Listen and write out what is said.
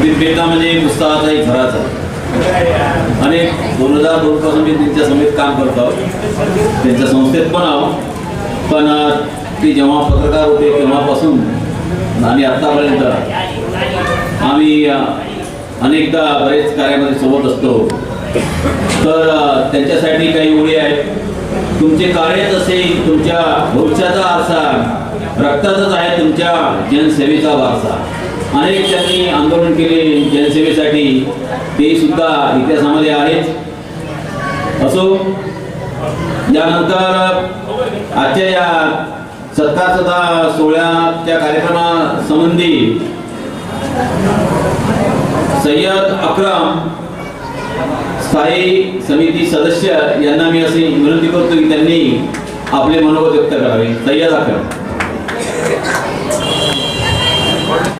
प्रेरणा म्हणजे पुस्तकाचा एक घराचा आणि 2002 पासून मी त्यांच्या समेत काम करतो, त्यांच्या संस्थेत पण आहो. पण ती जेव्हा पत्रकार होते तेव्हापासून आणि आत्तापर्यंत आम्ही अनेकदा बरेच कार्यामध्ये सोबत असतो. तर त्यांच्यासाठी काही ओळी आहेत. तुमचे कार्य जसे तुमच्या भविष्याचा आरसा रक्तातच आहे, तुमच्या जनसेवेचा वारसा. अनेक त्यांनी आंदोलन केले जनसेवेसाठी, ते सुद्धा इतिहासामध्ये आहेत. असो, यानंतर आजच्या या सत्कार सोहळ्याच्या कार्यक्रमासंबंधी सय्यद अकरम स्थायी समिती सदस्य यांना मी असे विनंती करतो की त्यांनी आपले मनोगत व्यक्त करावे. सय्यद अकरम.